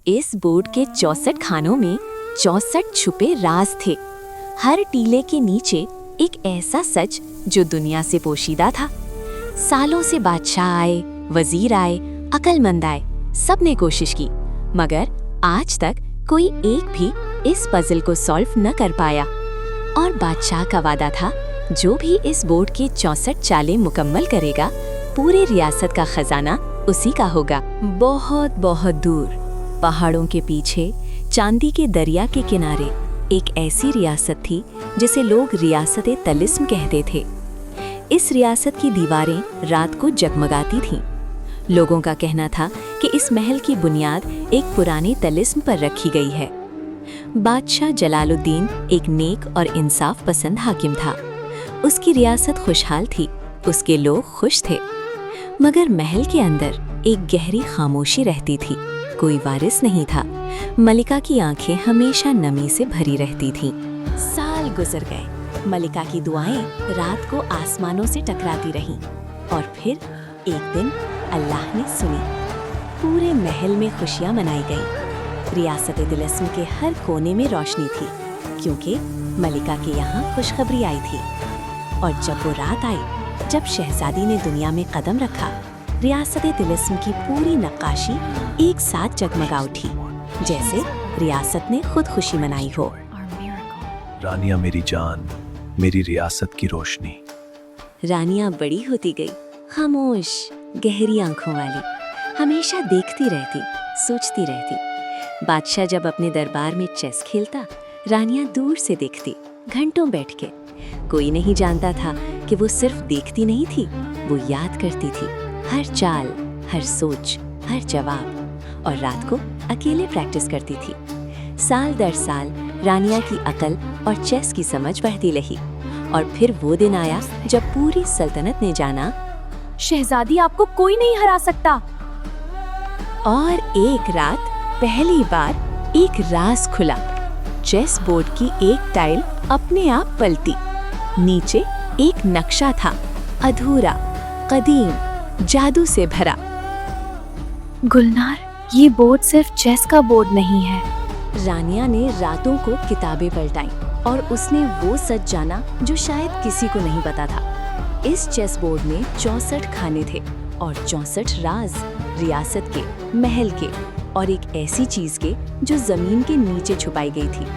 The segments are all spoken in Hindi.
इस बोर्ड के 64 खानों में 64 छुपे राज थे। हर टीले के नीचे एक ऐसा सच जो दुनिया से पोशीदा था। सालों से बादशाह आए, वजीर आए, अक्लमंद आए, सबने कोशिश की, मगर आज तक कोई एक भी इस पजल को सॉल्व न कर पाया। और बादशाह का वादा था, जो भी इस बोर्ड के 64 चालें मुकम्मल करेगा, पूरे रियासत का खजाना उसी का होगा। बहुत बहुत दूर पहाड़ों के पीछे चांदी के दरिया के किनारे एक ऐसी रियासत थी जिसे लोग रियासत तिलिस्म कहते थे। इस रियासत की दीवारें रात को जगमगाती थीं। लोगों का कहना था कि इस महल की बुनियाद एक पुराने तिलिस्म पर रखी गई है। बादशाह जलालुद्दीन एक नेक और इंसाफ पसंद हाकिम था। उसकी रियासत खुशहाल थी, उसके लोग खुश थे। मगर महल के अंदर एक गहरी खामोशी रहती थी। कोई वारिस नहीं था। मलिका की आंखें हमेशा नमी से भरी रहती थीं। साल गुजर गए। मलिका की दुआएं रात को आसमानों से टकराती रहीं। और फिर एक दिन अल्लाह ने सुनी। पूरे महल में खुशियां मनाई गईं। रियासत तिलिस्म के हर कोने में रोशनी थी, क्योंकि मलिका के यहाँ खुशखबरी आई थी। और जब वो रात आई, जब शहजादी ने दुनिया में कदम रखा, रियासत तिलिस्म की पूरी नक्काशी एक साथ जगमगा उठी, जैसे रियासत ने खुद खुशी मनाई हो। रानिया मेरी जान, मेरी रियासत की रोशनी। रानिया बड़ी होती गई, खामोश, गहरी आंखों वाली, हमेशा देखती रहती, सोचती रहती। बादशाह जब अपने दरबार में चेस खेलता, रानिया दूर से देखती, घंटों बैठ के। कोई नहीं जानता था कि वो सिर्फ देखती नहीं थी, वो याद करती थी, हर चाल, हर सोच, हर जवाब। और रात को अकेले प्रैक्टिस करती थी। साल दर साल रानिया की अकल और चेस की समझ बढ़ती रही। और फिर वो दिन आया जब पूरी सल्तनत ने जाना, शहजादी आपको कोई नहीं हरा सकता। और एक रात पहली बार एक राज खुला। चेस बोर्ड की एक टाइल अपने आप पलटी। नीचे एक नक्शा था, अधूरा, कदीम, जादू से भरा। गुलनार, ये बोर्ड सिर्फ चेस का बोर्ड नहीं है। रानिया ने रातों को किताबें पलटाईं और उसने वो सच जाना जो शायद किसी को नहीं पता था। इस चेस बोर्ड में 64 खाने थे और 64 राज, रियासत के, महल के और एक ऐसी चीज के जो जमीन के नीचे छुपाई गई थी।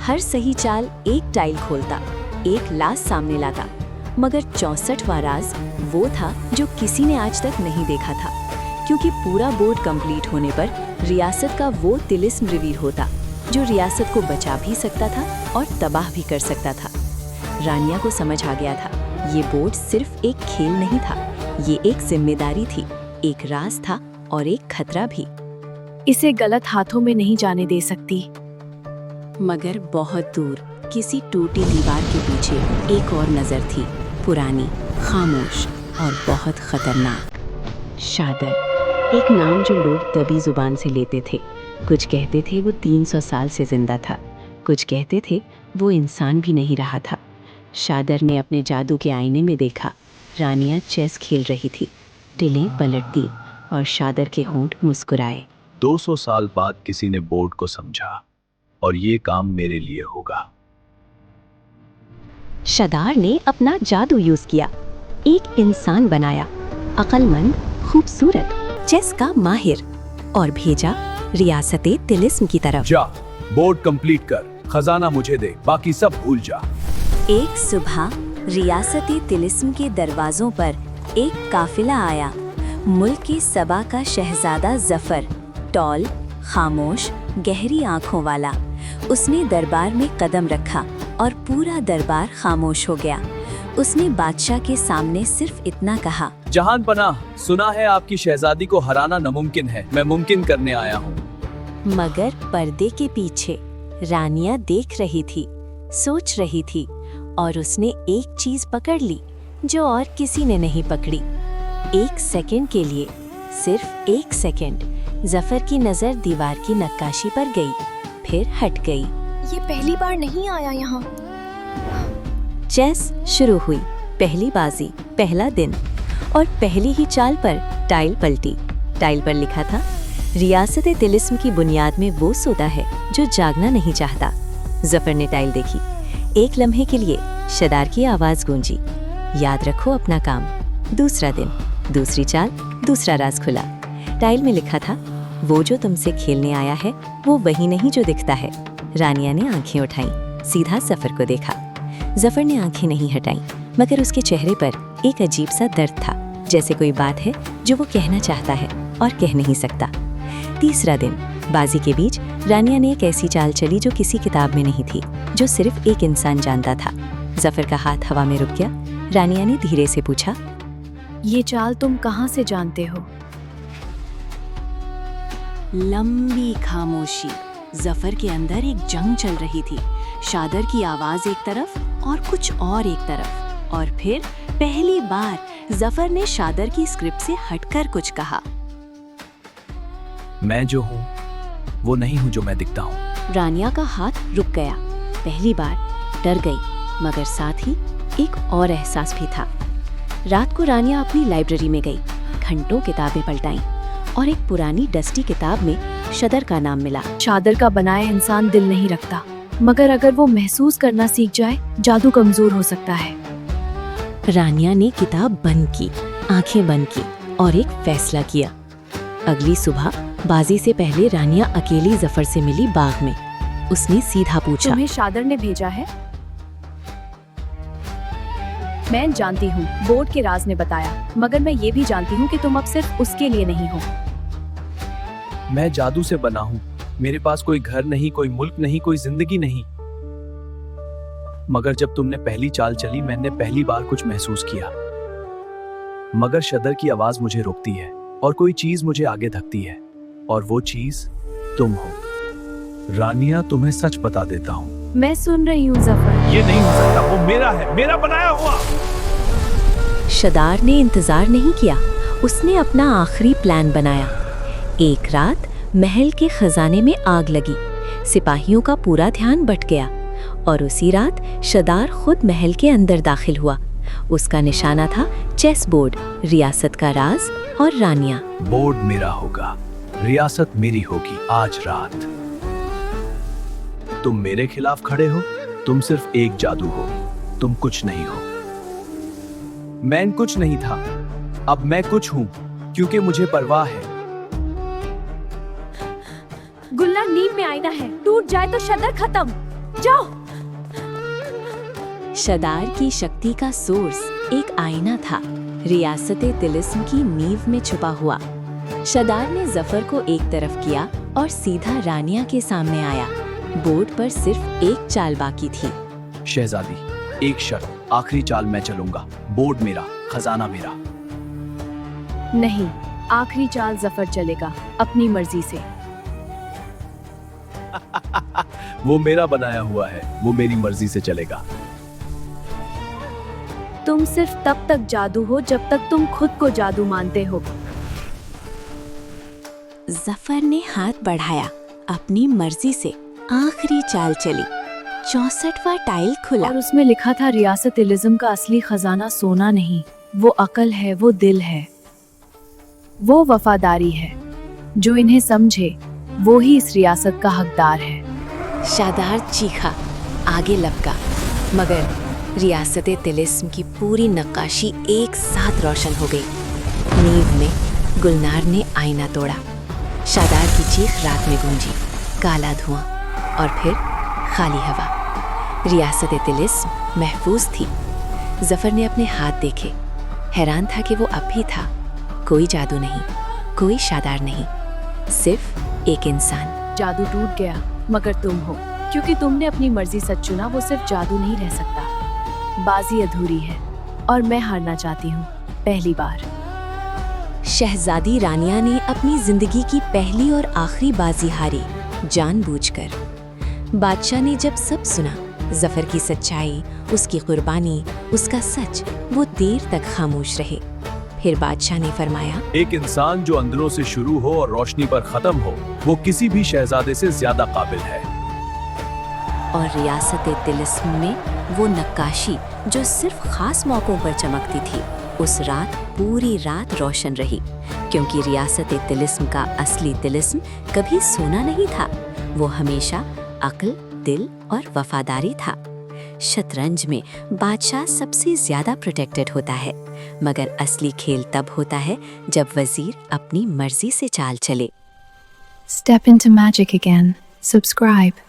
हर सही चाल एक टाइल खोलता, एक लाश सामने लाता, मगर 64वां राज वो था जो किसी ने आज तक नहीं देखा था। क्योंकि पूरा बोर्ड कंप्लीट होने पर रियासत का वो तिलिस्म रिवील होता जो रियासत को बचा भी सकता था और तबाह भी कर सकता था। रानिया को समझ आ गया था, ये बोर्ड सिर्फ एक खेल नहीं था, ये एक जिम्मेदारी थी, एक राज था और एक खतरा भी। इसे गलत हाथों में नहीं जाने दे सकती। मगर बहुत दूर किसी टूटी दीवार के पीछे एक और नजर थी, पुरानी, खामोश और बहुत खतरनाक। शादर, एक नाम जो लोग दबी जुबान से लेते थे। कुछ कहते थे वो 300 साल से जिंदा था, कुछ कहते थे वो इंसान भी नहीं रहा था। शादर ने अपने जादू के आईने में देखा, रानिया चेस खेल रही थी, टिलें पलटती और शादर के होंठ मुस्कुराए। 200 साल बाद किसी ने बोर्ड को समझा और ये काम मेरे लिए होगा। शादर ने अपना जादू यूज किया, एक इंसान बनाया, अक्लमंद, खूबसूरत, चेस का माहिर, और भेजा रियासते तिलिस्म की तरफ। जा, बोर्ड कंप्लीट कर, खजाना मुझे दे, बाकी सब भूल जा। एक सुबह रियासते तिलिस्म के दरवाजों पर एक काफिला आया। मुल्क के सबा का शहजादा जफर, टॉल, खामोश, गहरी आंखों वाला। उसने दरबार में कदम रखा और पूरा दरबार खामोश हो गया। उसने बादशाह के सामने सिर्फ इतना कहा, जहान पनाह, सुना है आपकी शहजादी को हराना नामुमकिन है, मैं मुमकिन करने आया हूँ। मगर पर्दे के पीछे रानिया देख रही थी, सोच रही थी, और उसने एक चीज पकड़ ली जो और किसी ने नहीं पकड़ी। एक सेकंड के लिए, सिर्फ एक सेकंड, जफर की नजर दीवार की नक्काशी पर गई, फिर हट गई। ये पहली बार नहीं आया यहाँ। चेस शुरू हुई, पहली बाजी, पहला दिन, और पहली ही चाल पर टाइल पलटी। टाइल पर लिखा था, रियासत तिलिस्म की बुनियाद में वो सोता है जो जागना नहीं चाहता। जफर ने टाइल देखी। एक लम्हे के लिए शदार की आवाज गूंजी, याद रखो अपना काम। दूसरा दिन, दूसरी चाल, दूसरा राज खुला। टाइल में लिखा था, वो जो तुमसे खेलने आया है वो वही नहीं जो दिखता है। रानिया ने आंखें उठाईं, सीधा जफर को देखा। जफर ने आंखें नहीं हटाईं, मगर उसके चेहरे पर एक अजीब सा दर्द था, जैसे कोई बात है जो वो कहना चाहता है और कह नहीं सकता। तीसरा दिन, बाजी के बीच रानिया ने एक ऐसी चाल चली जो किसी किताब में नहीं थी, जो सिर्फ एक इंसान जानता था। जफर का हाथ हवा में रुक गया। रानिया ने धीरे से पूछा, ये चाल तुम कहाँ से जानते हो? लंबी खामोशी। जफर के अंदर एक जंग चल रही थी। शादर की आवाज एक तरफ और कुछ और एक तरफ। और फिर पहली बार जफर ने शादर की स्क्रिप्ट से हटकर कुछ कहा। मैं जो हूँ वो नहीं हूँ जो मैं दिखता हूँ। रानिया का हाथ रुक गया। पहली बार डर गई, मगर साथ ही एक और एहसास भी था। रात को रानिया अपनी लाइब्रेरी में गई, घंटों किताबें पलटाईं और एक पुरानी डस्टी किताब में शदर का नाम मिला। शादर का बनाया इंसान दिल नहीं रखता, मगर अगर वो महसूस करना सीख जाए, जादू कमजोर हो सकता है। रानिया ने किताब बंद की, आंखें बंद की और एक फैसला किया। अगली सुबह बाजी से पहले रानिया अकेली जफर से मिली बाग में। उसने सीधा पूछा, तुम्हें शादर ने भेजा है? मैं जानती हूँ, बोर्ड के राज ने बताया, मगर मैं ये भी जानती हूँ कि तुम अब सिर्फ उसके लिए नहीं हो। मैं जादू से बना हूँ। मेरे पास कोई घर नहीं, कोई मुल्क नहीं, कोई जिंदगी नहीं। मगर जब तुमने पहली चाल चली, मैंने पहली बार कुछ महसूस किया। मगर शदर की आवाज मुझे रोकती है और कोई चीज मुझे आगे धकती है, और वो चीज तुम हो। रानिया, तुम्हें सच बता देता हूँ। मैं सुन रही हूँ जफर। ये नहीं हो सकता, वो मेरा है, मेरा बनाया हुआ। शदार ने इंतजार नहीं किया। उसने अपना आखिरी प्लान बनाया। एक रात महल के खजाने में आग लगी। सिपाहियों का पूरा ध्यान बट गया और उसी रात शदार खुद महल के अंदर दाखिल हुआ। उसका निशाना था चेस बोर्ड, रियासत का राज और रानिया। बोर्ड मेरा होगा, रियासत मेरी होगी आज रात। तुम मेरे खिलाफ खड़े हो, तुम सिर्फ एक जादू हो, तुम कुछ नहीं हो। मैं कुछ नहीं था, अब मैं कुछ हूं, क्योंकि मुझे परवाह है। गुलनार नींद में आईना है, टूट जाए तो शदर खत्म। जाओ। शदार की शक्ति का सोर्स एक आईना था, रियासत तिलिस्म की नींव में छुपा हुआ। शदार ने जफर को एक तरफ किया और सीधा रानिया के सामने आया। बोर्ड पर सिर्फ एक चाल बाकी थी। शहजादी, एक शर्त, आखिरी चाल मैं चलूंगा। बोर्ड मेरा, खजाना मेरा। नहीं, आखिरी चाल जफर चलेगा, अपनी मर्जी से। वो मेरा बनाया हुआ है, वो मेरी मर्जी से चलेगा। तुम सिर्फ तब तक जादू हो जब तक तुम खुद को जादू मानते हो। जफर ने हाथ बढ़ाया, अपनी मर्जी से आखिरी चाल चली। 64वां टाइल खुला और उसमें लिखा था, रियासत इलिज्म का असली खजाना सोना नहीं, वो अकल है, वो दिल है, वो वफादारी है। जो इन्हें समझे वो ही इस रियासत का हकदार है। शादार चीखा, आगे लपका, मगर रियासत तिलिस्म की पूरी नक्काशी एक साथ रोशन हो गई। नींव में गुलनार ने आईना तोड़ा। शादार की चीख रात में गूंजी, काला धुआं और फिर खाली हवा। रियासत तिलिस्म महफूज थी। जफर ने अपने हाथ देखे, हैरान था कि वो अब भी था। कोई जादू नहीं, कोई शादार नहीं, सिर्फ एक इंसान। जादू टूट गया, मगर तुम हो, क्योंकि तुमने अपनी मर्जी सच चुना। वो सिर्फ जादू नहीं रह सकता। बाजी अधूरी है और मैं हारना चाहती हूँ, पहली बार। शहजादी रानिया ने अपनी जिंदगी की पहली और आखिरी बाजी हारी, जानबूझकर। बादशाह ने जब सब सुना, जफर की सच्चाई, उसकी कुर्बानी, उसका सच, वो देर तक खामोश रहे। फिर बादशाह ने फरमाया, एक इंसान जो अंदरों से शुरू हो और रोशनी पर खत्म हो, वो किसी भी शहजादे से ज्यादा काबिल है। और रियासत तिलिस्म में वो नक्काशी जो सिर्फ खास मौकों पर चमकती थी, उस रात पूरी रात रोशन रही, क्योंकि रियासत तिलिस्म का असली तिलिस्म कभी सोना नहीं था, वो हमेशा अक्ल, दिल और वफादारी था। शतरंज में बादशाह सबसे ज्यादा प्रोटेक्टेड होता है, मगर असली खेल तब होता है जब वजीर अपनी मर्जी से चाल चले। Step into magic again. Subscribe.